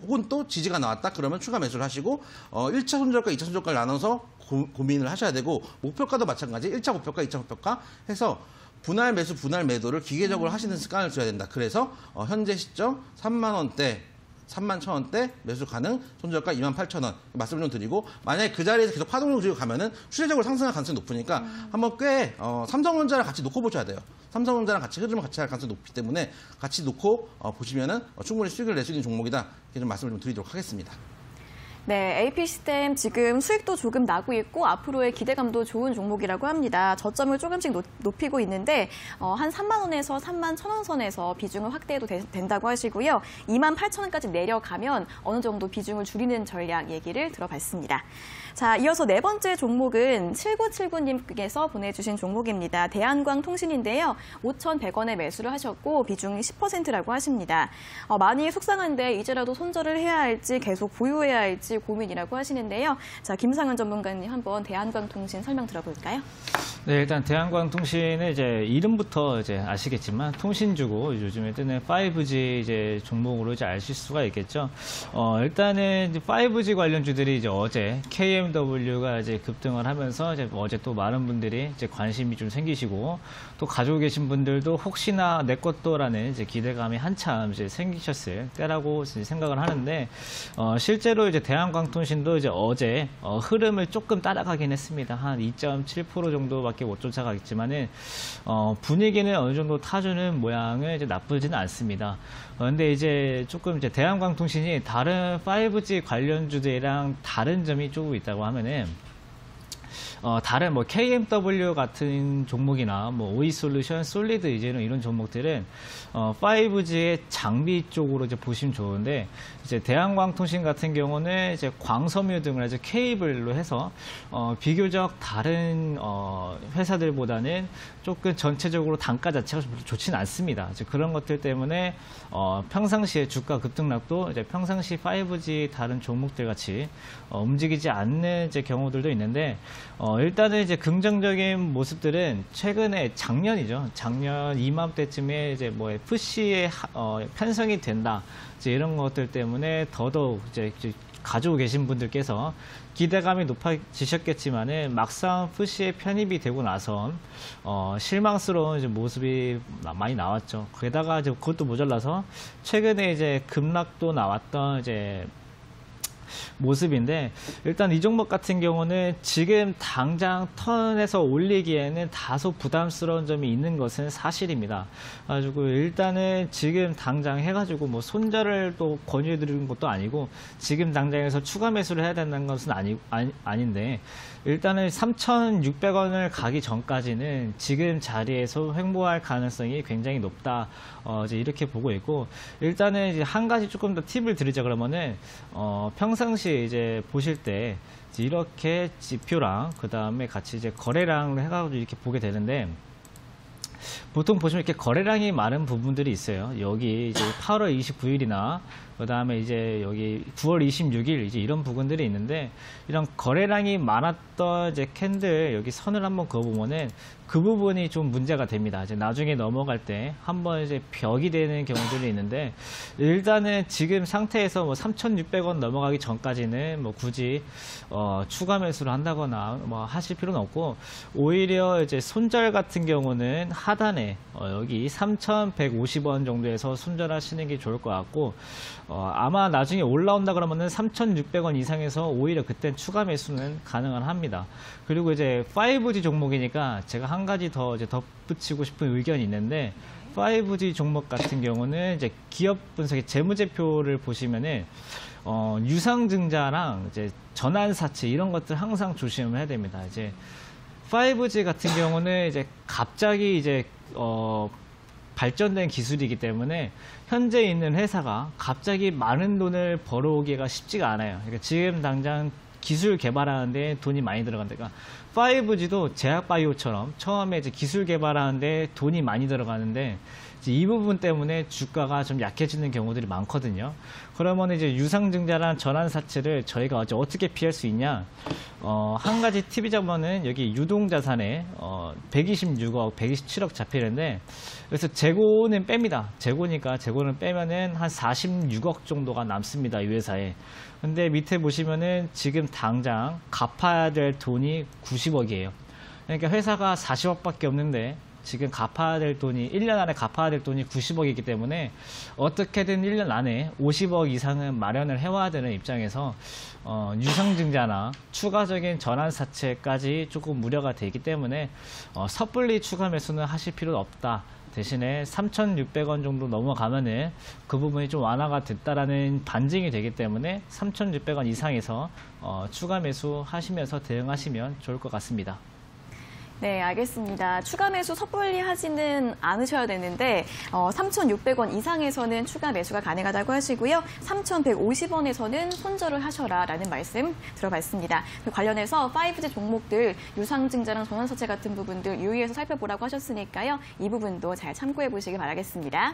혹은 또 지지가 나왔다. 그러면 추가 매수를 하시고 1차 손절가, 2차 손절가를 나눠서 고민을 하셔야 되고 목표가도 마찬가지 1차 목표가, 2차 목표가 해서 분할 매수, 분할 매도를 기계적으로 하시는 습관을 들여야 된다. 그래서 현재 시점 3만 원대 3만 1,000원대 매수 가능, 손절가 28,000원 말씀을 좀 드리고 만약에 그 자리에서 계속 파동을 그리고 가면은 추세적으로 상승할 가능성이 높으니까 한번 꽤 삼성전자를 같이 놓고 보셔야 돼요. 삼성전자랑 같이 흐름을 같이 할 가능성이 높기 때문에 같이 놓고 보시면은 충분히 수익을 낼 수 있는 종목이다. 이런 말씀을 좀 드리도록 하겠습니다. 네, AP시스템 지금 수익도 조금 나고 있고 앞으로의 기대감도 좋은 종목이라고 합니다. 저점을 조금씩 높이고 있는데 한 3만 원에서 3만 1,000원 선에서 비중을 확대해도 된다고 하시고요. 2만 8천 원까지 내려가면 어느 정도 비중을 줄이는 전략 얘기를 들어봤습니다. 자, 이어서 네 번째 종목은 7979님께서 보내주신 종목입니다. 대한광통신인데요. 5,100원에 매수를 하셨고 비중이 10%라고 하십니다. 많이 속상한데 이제라도 손절을 해야 할지 계속 보유해야 할지 고민이라고 하시는데요. 자, 김상현 전문가님 한번 대한광통신 설명 들어볼까요? 네, 일단 대한광통신은 이제 이름부터 이제 아시겠지만 통신주고 요즘에 뜨는 5G 이제 종목으로 이제 아실 수가 있겠죠. 일단은 이제 5G 관련주들이 이제 어제 KMW가 이제 급등을 하면서 이제 어제 또 많은 분들이 이제 관심이 좀 생기시고 또 가지고 계신 분들도 혹시나 내 것도라는 이제 기대감이 한참 이제 생기셨을 때라고 이제 생각을 하는데 실제로 이제 대한광통신도 이제 어제 흐름을 조금 따라가긴 했습니다. 한 2.7% 정도밖에 못 쫓아가겠지만은 분위기는 어느 정도 타주는 모양을 이제 나쁘지는 않습니다. 근데 이제 조금 이제 대한광통신이 다른 5G 관련주들이랑 다른 점이 조금 있다고 하면은 다른 뭐 KMW 같은 종목이나 뭐 오이솔루션, 솔리드 이런 종목들은 5G의 장비 쪽으로 이제 보시면 좋은데 이제 대한광통신 같은 경우는 이제 광섬유 등을 이제 케이블로 해서 비교적 다른 회사들보다는 조금 전체적으로 단가 자체가 좀 좋지는 않습니다. 이제 그런 것들 때문에 평상시에 주가 급등락도 이제 평상시 5G 다른 종목들 같이 움직이지 않는 이제 경우들도 있는데 일단은 이제 긍정적인 모습들은 최근에 작년이죠. 작년 이맘때쯤에 이제 뭐 FC에 편성이 된다. 이제 이런 것들 때문에 더더욱 이제 가지고 계신 분들께서 기대감이 높아지셨겠지만은 막상 FC에 편입이 되고 나서 실망스러운 이제 모습이 많이 나왔죠. 게다가 이제 그것도 모자라서 최근에 이제 급락도 나왔던 이제 모습인데 일단 이 종목 같은 경우는 지금 당장 턴에서 올리기에는 다소 부담스러운 점이 있는 것은 사실입니다. 가지고 일단은 지금 당장 해가지고 뭐 손절을 또 권유해 드리는 것도 아니고 지금 당장에서 추가 매수를 해야 된다는 것은 아닌데 일단은 3,600원을 가기 전까지는 지금 자리에서 횡보할 가능성이 굉장히 높다. 이제 이렇게 보고 있고 일단은 이제 한 가지 조금 더 팁을 드리자 그러면은 평상시에 이제 보실 때 이렇게 지표랑 그 다음에 같이 이제 거래량을 해가지고 이렇게 보게 되는데 보통 보시면 이렇게 거래량이 많은 부분들이 있어요. 여기 이제 8월 29일이나 그 다음에 이제 여기 9월 26일 이제 이런 부분들이 있는데 이런 거래량이 많았던 이제 캔들 여기 선을 한번 그어보면은 그 부분이 좀 문제가 됩니다. 이제 나중에 넘어갈 때 한번 이제 벽이 되는 경우들이 있는데 일단은 지금 상태에서 뭐 3,600원 넘어가기 전까지는 뭐 굳이 추가 매수를 한다거나 뭐 하실 필요는 없고 오히려 이제 손절 같은 경우는 하단에 여기 3,150원 정도에서 손절하시는 게 좋을 것 같고 아마 나중에 올라온다 그러면은 3,600원 이상에서 오히려 그땐 추가 매수는 가능은 합니다. 그리고 이제 5G 종목이니까 제가 한 가지 더 이제 덧붙이고 싶은 의견이 있는데 5G 종목 같은 경우는 이제 기업 분석의 재무제표를 보시면은 유상증자랑 이제 전환사채 이런 것들 항상 조심을 해야 됩니다. 이제 5G 같은 경우는 이제 갑자기 이제 발전된 기술이기 때문에 현재 있는 회사가 갑자기 많은 돈을 벌어오기가 쉽지가 않아요. 그러니까 지금 당장 기술 개발하는데 돈이 많이 들어간다니까 5G도 제약바이오처럼 처음에 이제 기술 개발하는데 돈이 많이 들어가는데 이제 이 부분 때문에 주가가 좀 약해지는 경우들이 많거든요. 그러면 이제 유상증자란 전환사채를 저희가 어떻게 피할 수 있냐? 한 가지 팁이자면은 여기 유동자산에 126억, 127억 잡히는데 그래서 재고는 뺍니다. 재고니까 재고는 빼면은 한 46억 정도가 남습니다. 이 회사에. 근데 밑에 보시면은 지금 당장 갚아야 될 돈이 90억이에요. 그러니까 회사가 40억밖에 없는데 지금 갚아야 될 돈이 1년 안에 갚아야 될 돈이 90억이기 때문에 어떻게든 1년 안에 50억 이상은 마련을 해와야 되는 입장에서 유상증자나 추가적인 전환사채까지 조금 우려가 되기 때문에 섣불리 추가 매수는 하실 필요는 없다. 대신에 3,600원 정도 넘어가면은 그 부분이 좀 완화가 됐다라는 반증이 되기 때문에 3,600원 이상에서 추가 매수 하시면서 대응하시면 좋을 것 같습니다. 네, 알겠습니다. 추가 매수 섣불리 하지는 않으셔야 되는데 3,600원 이상에서는 추가 매수가 가능하다고 하시고요. 3,150원에서는 손절을 하셔라라는 말씀 들어봤습니다. 관련해서 5G 종목들 유상증자랑 전환사채 같은 부분들 유의해서 살펴보라고 하셨으니까요. 이 부분도 잘 참고해 보시기 바라겠습니다.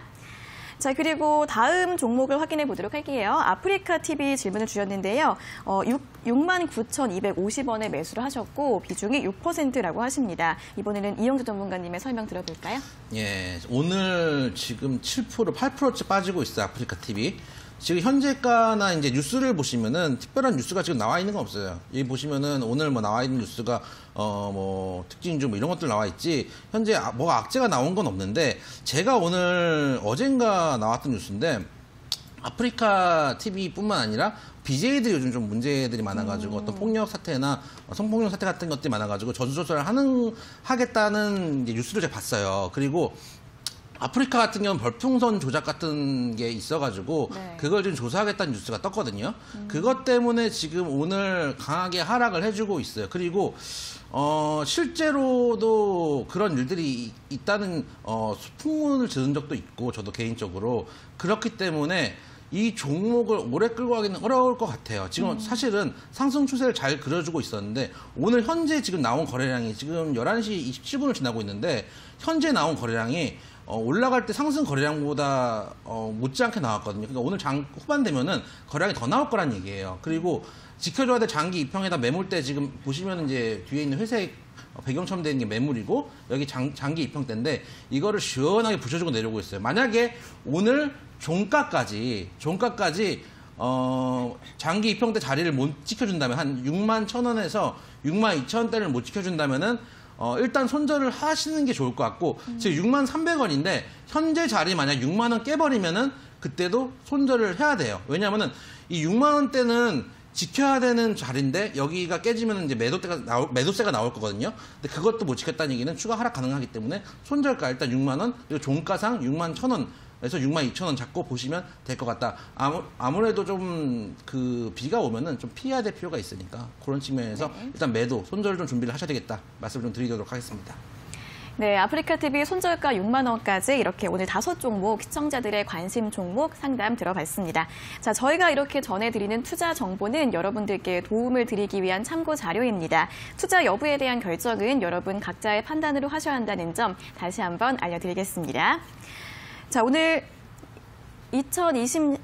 자, 그리고 다음 종목을 확인해 보도록 할게요. 아프리카 TV 질문을 주셨는데요. 69,250원에 매수를 하셨고 비중이 6%라고 하십니다. 이번에는 이영주 전문가님의 설명 들어볼까요? 예, 오늘 지금 7%, 8%째 빠지고 있어요. 아프리카 TV. 지금 현재가나 이제 뉴스를 보시면은 특별한 뉴스가 지금 나와 있는 건 없어요. 여기 보시면은 오늘 뭐 나와 있는 뉴스가 뭐 특징주 뭐 이런 것들 나와 있지 현재 뭐가 악재가 나온 건 없는데 제가 오늘 어젠가 나왔던 뉴스인데 아프리카 TV뿐만 아니라 BJ들이 요즘 좀 문제들이 많아가지고 어떤 폭력 사태나 성폭력 사태 같은 것들이 많아가지고 전수조사를 하겠다는 이제 뉴스를 제가 봤어요. 그리고 아프리카 같은 경우는 별풍선 조작 같은 게 있어가지고 네. 그걸 좀 조사하겠다는 뉴스가 떴거든요. 그것 때문에 지금 오늘 강하게 하락을 해주고 있어요. 그리고 실제로도 그런 일들이 있다는 소문을 들은 적도 있고 저도 개인적으로 그렇기 때문에 이 종목을 오래 끌고 가기는 어려울 것 같아요. 지금 사실은 상승 추세를 잘 그려주고 있었는데 오늘 현재 지금 나온 거래량이 지금 11시 27분을 지나고 있는데 현재 나온 거래량이 올라갈 때 상승 거래량보다 못지않게 나왔거든요. 그러니까 오늘 장 후반 되면은 거래량이 더 나올 거란 얘기예요. 그리고 지켜줘야 될 장기 입형에다 매물대 지금 보시면 이제 뒤에 있는 회색 배경처럼 되는 게 매물이고 여기 장기 입형대인데 이거를 시원하게 부셔주고 내려오고 있어요. 만약에 오늘 종가까지 장기 입형대 자리를 못 지켜준다면 한 61,000원에서 62,000원대를 못 지켜준다면은 일단 손절을 하시는 게 좋을 것 같고 지금 63,300원인데 현재 자리 만약 6만원 깨버리면은 그때도 손절을 해야 돼요. 왜냐하면은 이 6만원대는 지켜야 되는 자리인데 여기가 깨지면 이제 매도세가 나올 거거든요. 근데 그것도 못 지켰다는 얘기는 추가 하락 가능하기 때문에 손절가 일단 6만원 그리고 종가상 61,000원 에서 62,000원 잡고 보시면 될 것 같다. 아무래도 좀 그 비가 오면은 좀 피해야 될 필요가 있으니까 그런 측면에서 일단 매도, 손절 좀 준비를 하셔야 되겠다. 말씀을 좀 드리도록 하겠습니다. 네, 아프리카 TV 손절가 6만 원까지 이렇게 오늘 5종목 시청자들의 관심 종목 상담 들어봤습니다. 자, 저희가 이렇게 전해드리는 투자 정보는 여러분들께 도움을 드리기 위한 참고 자료입니다. 투자 여부에 대한 결정은 여러분 각자의 판단으로 하셔야 한다는 점 다시 한번 알려드리겠습니다. 자, 오늘 2020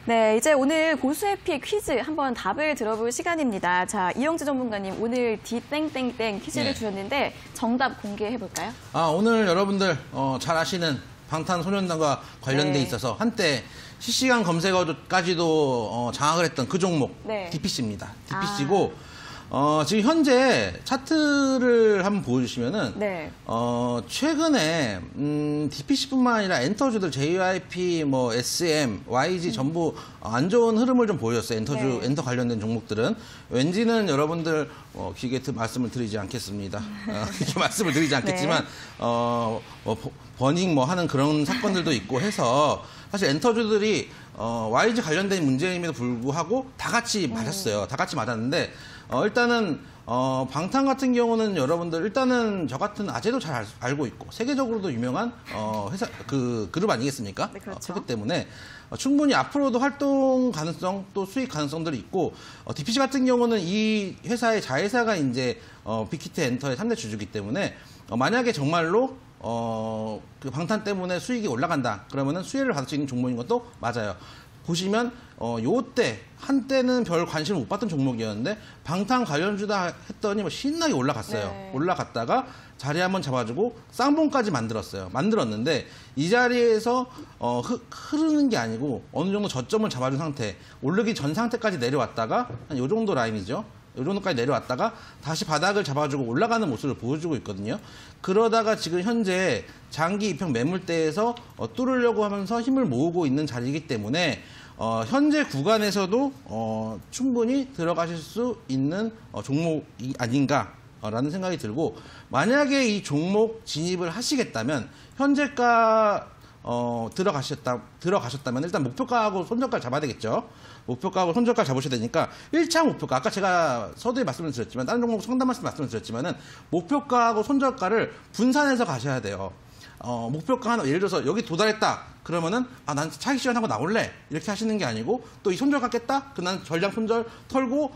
네, 이제 오늘 고수해피 퀴즈 한번 답을 들어볼 시간입니다. 자, 이영주 전문가님 오늘 디땡땡땡 퀴즈를 네. 주셨는데 정답 공개해 볼까요? 오늘 여러분들 잘 아시는 방탄소년단과 관련돼 네. 있어서 한때 실시간 검색어까지도 장악을 했던 그 종목 네. DPC입니다. DPC고 지금 현재 차트를 한번 보여주시면은 네. 최근에 DPC뿐만 아니라 엔터주들 JYP, 뭐 SM, YG 전부 안 좋은 흐름을 좀 보여줬어요. 네. 엔터 관련된 종목들은 왠지는 여러분들 길게 말씀을 드리지 않겠습니다. 이렇게 말씀을 드리지 않겠지만 버닝 뭐 하는 그런 사건들도 있고 해서 사실 엔터주들이 YG 관련된 문제임에도 불구하고 다 같이 맞았어요. 다 같이 맞았는데 일단은 방탄 같은 경우는 여러분들 일단은 저 같은 아재도 잘 알고 있고 세계적으로도 유명한 회사 그 그룹 아니겠습니까? 네, 그렇죠. 그렇기 때문에 충분히 앞으로도 활동 가능성 또 수익 가능성들이 있고 DPC 같은 경우는 이 회사의 자회사가 이제 빅히트 엔터의 3대 주주기 때문에 만약에 정말로 그 방탄 때문에 수익이 올라간다 그러면은 수혜를 받을 수 있는 종목인 것도 맞아요. 보시면 요때 한때는 별 관심을 못 받던 종목이었는데 방탄 관련주다 했더니 뭐 신나게 올라갔어요. 네. 올라갔다가 자리 한번 잡아주고 쌍봉까지 만들었는데 이 자리에서 흐르는 게 아니고 어느 정도 저점을 잡아준 상태, 오르기 전 상태까지 내려왔다가 한 요 정도 라인이죠. 이 정도까지 내려왔다가 다시 바닥을 잡아주고 올라가는 모습을 보여주고 있거든요. 그러다가 지금 현재 장기 입형 매물대에서 뚫으려고 하면서 힘을 모으고 있는 자리이기 때문에 현재 구간에서도 충분히 들어가실 수 있는 종목이 아닌가라는 생각이 들고, 만약에 이 종목 진입을 하시겠다면 현재가 들어가셨다면 일단 목표가하고 손절가를 잡아야 되겠죠. 목표가하고 손절가를 잡으셔야 되니까 1차 목표가, 아까 제가 서두에 말씀을 드렸지만 다른 종목 상담하실 때 말씀을 드렸지만은 목표가하고 손절가를 분산해서 가셔야 돼요. 목표가 하나, 예를 들어서 여기 도달했다 그러면은 난 차익 실현하고 나올래 이렇게 하시는 게 아니고, 또 이 손절 갖겠다 그 난 전량 손절 털고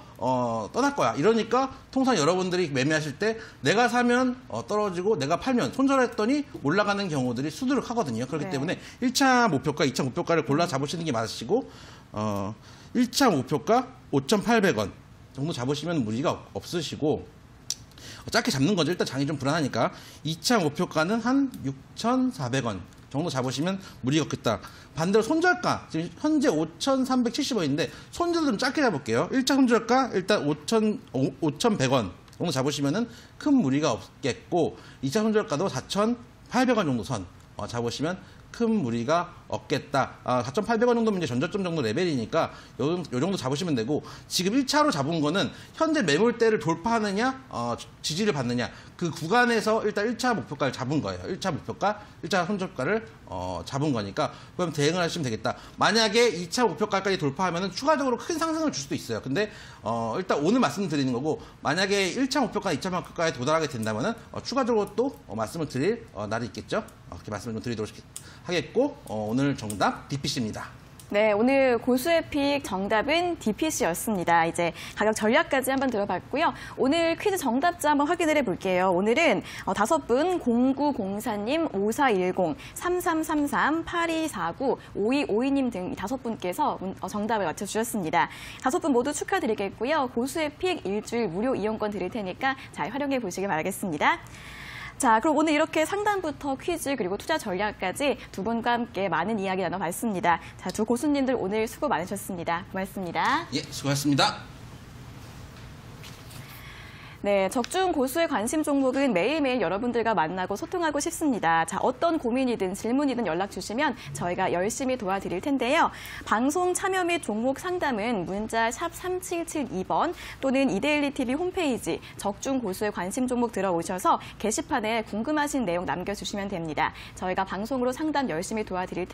떠날 거야 이러니까 통상 여러분들이 매매하실 때 내가 사면 떨어지고 내가 팔면 손절했더니 올라가는 경우들이 수두룩하거든요. 그렇기 때문에 1차 목표가, 2차 목표가를 골라 잡으시는 게 맞으시고, 1차 목표가 5,800원 정도 잡으시면 무리가 없으시고, 짧게 잡는 거죠. 일단 장이 좀 불안하니까. 2차 목표가는 한 6,400원 정도 잡으시면 무리가 없겠다. 반대로 손절가, 지금 현재 5,370원인데 손절도 좀 짧게 잡을게요. 1차 손절가 일단 5,100원 정도 잡으시면은 큰 무리가 없겠고, 2차 손절가도 4,800원 정도 선 잡으시면 큰 무리가 없겠다. 4,800원 정도면 이제 전저점 정도 레벨이니까 요 정도 잡으시면 되고, 지금 1차로 잡은 거는 현재 매물대를 돌파하느냐, 지지를 받느냐, 그 구간에서 일단 1차 목표가를 잡은 거예요. 1차 목표가, 1차 손절가를 잡은 거니까 그럼 대응을 하시면 되겠다. 만약에 2차 목표가까지 돌파하면 추가적으로 큰 상승을 줄 수도 있어요. 근데 일단 오늘 말씀드리는 거고, 만약에 1차 목표가 2차 목표가에 도달하게 된다면 추가적으로 또 말씀을 드릴 날이 있겠죠. 그렇게 말씀을 좀 드리도록 하겠고, 오늘 정답 DPC입니다. 네, 오늘 고수의 픽 정답은 DPC였습니다. 이제 가격 전략까지 한번 들어봤고요. 오늘 퀴즈 정답자 한번 확인을 해볼게요. 오늘은 5분 0904님, 5410, 3333, 8249, 5252님 등 5분께서 정답을 맞춰주셨습니다. 5분 모두 축하드리겠고요. 고수의 픽 일주일 무료 이용권 드릴 테니까 잘 활용해 보시길 바라겠습니다. 자, 그럼 오늘 이렇게 상담부터 퀴즈 그리고 투자 전략까지 두 분과 함께 많은 이야기 나눠봤습니다. 자, 두 고수님들 오늘 수고 많으셨습니다. 고맙습니다. 예, 수고하셨습니다. 네, 적중 고수의 관심 종목은 매일매일 여러분들과 만나고 소통하고 싶습니다. 자, 어떤 고민이든 질문이든 연락 주시면 저희가 열심히 도와드릴 텐데요. 방송 참여 및 종목 상담은 문자 샵 3772번 또는 이데일리 TV 홈페이지 적중 고수의 관심 종목 들어오셔서 게시판에 궁금하신 내용 남겨주시면 됩니다. 저희가 방송으로 상담 열심히 도와드릴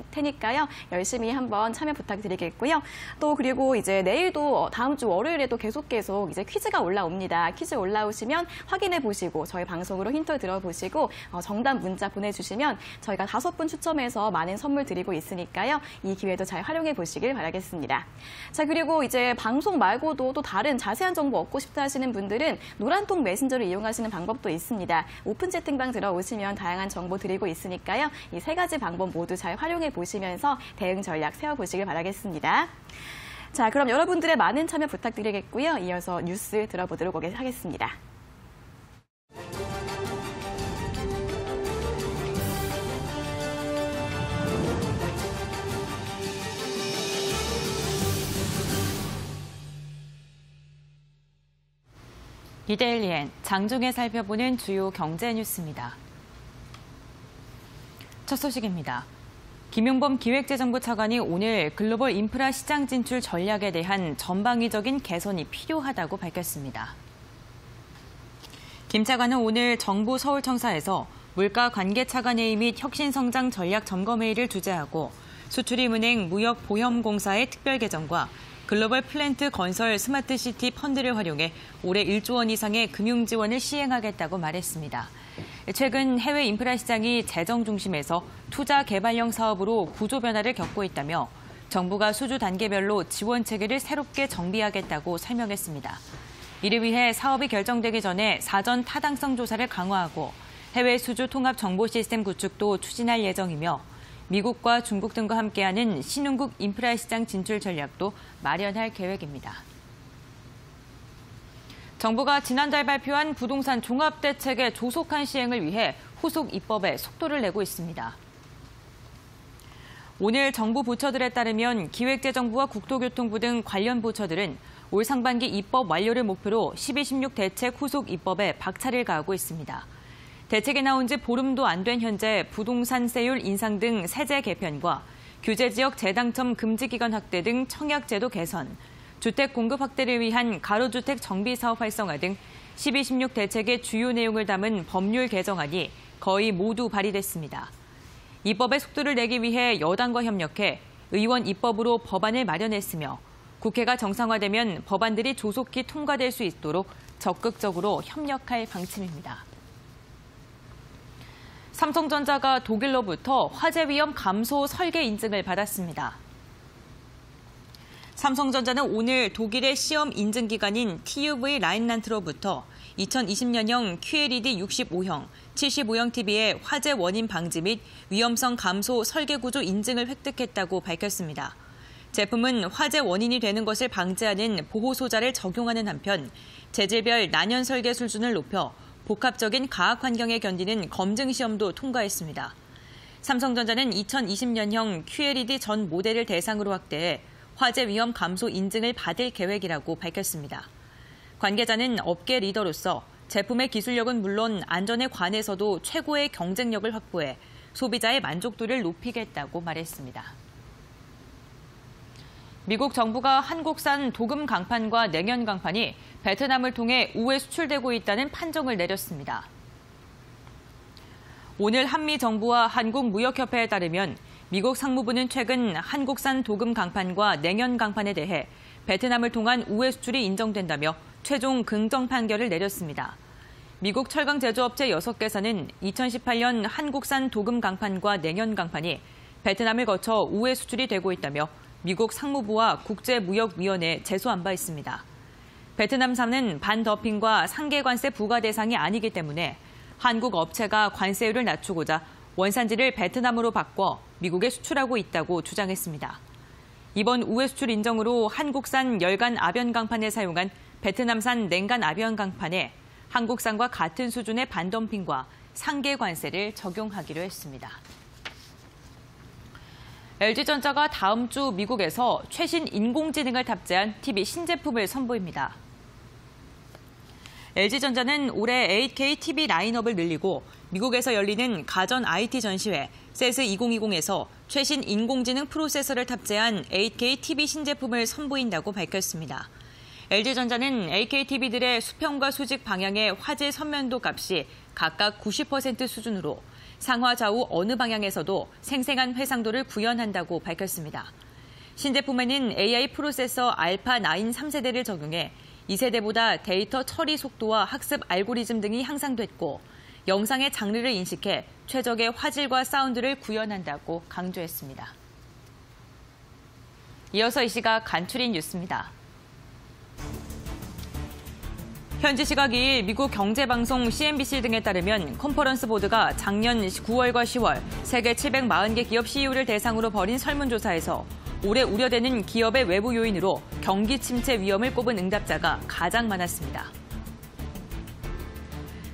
테니까요. 열심히 한번 참여 부탁드리겠고요. 또 그리고 이제 내일도 다음 주 월요일에도 계속 이제 퀴즈가 올라옵니다. 퀴즈 올라오시면 확인해 보시고 저희 방송으로 힌트 들어보시고 정답 문자 보내주시면 저희가 5분 추첨해서 많은 선물 드리고 있으니까요. 이 기회도 잘 활용해 보시길 바라겠습니다. 자, 그리고 이제 방송 말고도 또 다른 자세한 정보 얻고 싶다 하시는 분들은 노란통 메신저를 이용하시는 방법도 있습니다. 오픈 채팅방 들어오시면 다양한 정보 드리고 있으니까요. 이 3가지 방법 모두 잘 활용해 보시면서 대응 전략 세워보시길 바라겠습니다. 자, 그럼 여러분들의 많은 참여 부탁드리겠고요. 이어서 뉴스 들어보도록 하겠습니다. 이데일리엔 장중에 살펴보는 주요 경제 뉴스입니다. 첫 소식입니다. 김용범 기획재정부 차관이 오늘 글로벌 인프라 시장 진출 전략에 대한 전방위적인 개선이 필요하다고 밝혔습니다. 김 차관은 오늘 정부 서울청사에서 물가 관계 차관회의 및 혁신성장 전략 점검회의를 주재하고 수출입은행 무역보험공사의 특별 개정과 글로벌 플랜트 건설 스마트시티 펀드를 활용해 올해 1조 원 이상의 금융 지원을 시행하겠다고 말했습니다. 최근 해외 인프라 시장이 재정 중심에서 투자 개발형 사업으로 구조 변화를 겪고 있다며 정부가 수주 단계별로 지원 체계를 새롭게 정비하겠다고 설명했습니다. 이를 위해 사업이 결정되기 전에 사전 타당성 조사를 강화하고 해외 수주 통합 정보 시스템 구축도 추진할 예정이며 미국과 중국 등과 함께하는 신흥국 인프라 시장 진출 전략도 마련할 계획입니다. 정부가 지난달 발표한 부동산 종합대책의 조속한 시행을 위해 후속 입법에 속도를 내고 있습니다. 오늘 정부 부처들에 따르면 기획재정부와 국토교통부 등 관련 부처들은 올 상반기 입법 완료를 목표로 12.16 대책 후속 입법에 박차를 가하고 있습니다. 대책이 나온 지 보름도 안 된 현재 부동산세율 인상 등 세제 개편과 규제지역 재당첨 금지기간 확대 등 청약제도 개선, 주택 공급 확대를 위한 가로주택 정비사업 활성화 등 12.16 대책의 주요 내용을 담은 법률 개정안이 거의 모두 발의됐습니다. 입법의 속도를 내기 위해 여당과 협력해 의원 입법으로 법안을 마련했으며 국회가 정상화되면 법안들이 조속히 통과될 수 있도록 적극적으로 협력할 방침입니다. 삼성전자가 독일로부터 화재 위험 감소 설계 인증을 받았습니다. 삼성전자는 오늘 독일의 시험 인증 기관인 TÜV 라인란트로부터 2020년형 QLED 65형, 75형 TV의 화재 원인 방지 및 위험성 감소 설계 구조 인증을 획득했다고 밝혔습니다. 제품은 화재 원인이 되는 것을 방지하는 보호 소자를 적용하는 한편 재질별 난연 설계 수준을 높여 복합적인 가학 환경에 견디는 검증 시험도 통과했습니다. 삼성전자는 2020년형 QLED 전 모델을 대상으로 확대해 화재 위험 감소 인증을 받을 계획이라고 밝혔습니다. 관계자는 업계 리더로서 제품의 기술력은 물론 안전에 관해서도 최고의 경쟁력을 확보해 소비자의 만족도를 높이겠다고 말했습니다. 미국 정부가 한국산 도금 강판과 냉연 강판이 베트남을 통해 우회 수출되고 있다는 판정을 내렸습니다. 오늘 한미 정부와 한국무역협회에 따르면 미국 상무부는 최근 한국산 도금 강판과 냉연 강판에 대해 베트남을 통한 우회 수출이 인정된다며 최종 긍정 판결을 내렸습니다. 미국 철강 제조업체 6개사는 2018년 한국산 도금 강판과 냉연 강판이 베트남을 거쳐 우회 수출이 되고 있다며 미국 상무부와 국제무역위원회에 제소한 바 있습니다. 베트남산은 반더핑과 상계관세 부과 대상이 아니기 때문에 한국 업체가 관세율을 낮추고자 원산지를 베트남으로 바꿔 미국에 수출하고 있다고 주장했습니다. 이번 우회 수출 인정으로 한국산 열간 아변 강판에 사용한 베트남산 냉간 아변 강판에 한국산과 같은 수준의 반덤핑과 상계관세를 적용하기로 했습니다. LG전자가 다음 주 미국에서 최신 인공지능을 탑재한 TV 신제품을 선보입니다. LG전자는 올해 8K TV 라인업을 늘리고 미국에서 열리는 가전 IT 전시회 CES 2020에서 최신 인공지능 프로세서를 탑재한 8K TV 신제품을 선보인다고 밝혔습니다. LG전자는 8K TV들의 수평과 수직 방향의 화질 선면도 값이 각각 90% 수준으로 상하 좌우 어느 방향에서도 생생한 해상도를 구현한다고 밝혔습니다. 신제품에는 AI 프로세서 알파 9 3세대를 적용해 2세대보다 데이터 처리 속도와 학습 알고리즘 등이 향상됐고 영상의 장르를 인식해 최적의 화질과 사운드를 구현한다고 강조했습니다. 이어서 이 시각 간추린 뉴스입니다. 현지 시각 2일 미국 경제방송 CNBC 등에 따르면 컨퍼런스 보드가 작년 9월과 10월 세계 740개 기업 CEO를 대상으로 벌인 설문조사에서 올해 우려되는 기업의 외부 요인으로 경기 침체 위험을 꼽은 응답자가 가장 많았습니다.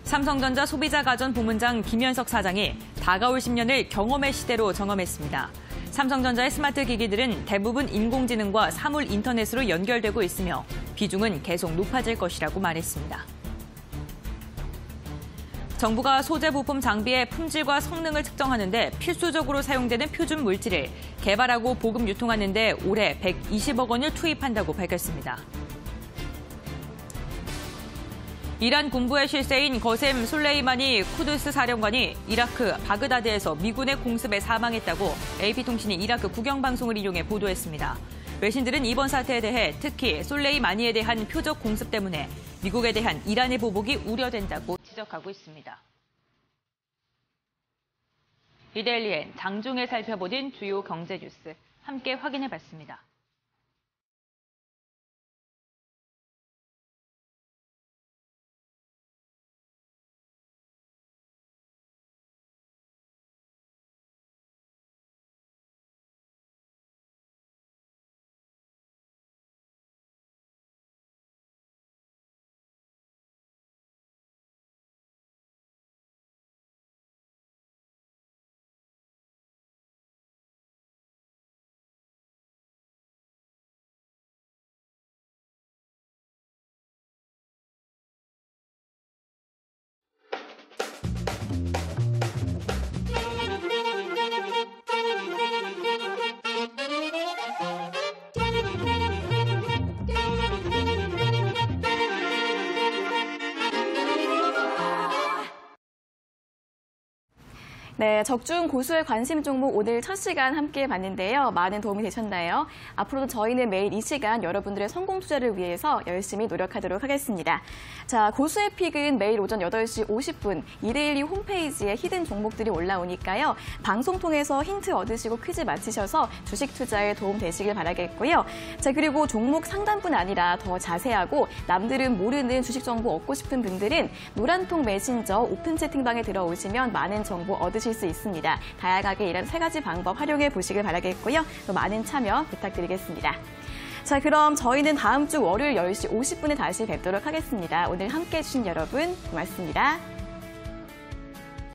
삼성전자 소비자가전 부문장 김현석 사장이 다가올 10년을 경험의 시대로 정언했습니다. 삼성전자의 스마트 기기들은 대부분 인공지능과 사물 인터넷으로 연결되고 있으며 비중은 계속 높아질 것이라고 말했습니다. 정부가 소재 부품 장비의 품질과 성능을 측정하는 데 필수적으로 사용되는 표준 물질을 개발하고 보급 유통하는 데 올해 120억 원을 투입한다고 밝혔습니다. 이란 군부의 실세인 거셈 솔레이마니 쿠드스 사령관이 이라크 바그다드에서 미군의 공습에 사망했다고 AP통신이 이라크 국영방송을 이용해 보도했습니다. 외신들은 이번 사태에 대해 특히 솔레이마니에 대한 표적 공습 때문에 미국에 대한 이란의 보복이 우려된다고 지적하고 있습니다. 이데일리엔 장중에 살펴보는 주요 경제 뉴스 함께 확인해봤습니다. 네, 적중 고수의 관심 종목 오늘 첫 시간 함께 봤는데요. 많은 도움이 되셨나요? 앞으로도 저희는 매일 이 시간 여러분들의 성공 투자를 위해서 열심히 노력하도록 하겠습니다. 자, 고수의 픽은 매일 오전 8시 50분 이데일리 홈페이지에 히든 종목들이 올라오니까요. 방송 통해서 힌트 얻으시고 퀴즈 맞히셔서 주식 투자에 도움 되시길 바라겠고요. 자, 그리고 종목 상담뿐 아니라 더 자세하고 남들은 모르는 주식 정보 얻고 싶은 분들은 노란통 메신저 오픈 채팅방에 들어오시면 많은 정보 얻으실 수 있습니다. 다양하게 이런 3가지 방법 활용해 보시길 바라겠고요. 또 많은 참여 부탁드리겠습니다. 자, 그럼 저희는 다음 주 월요일 10시 50분에 다시 뵙도록 하겠습니다. 오늘 함께해 주신 여러분 고맙습니다.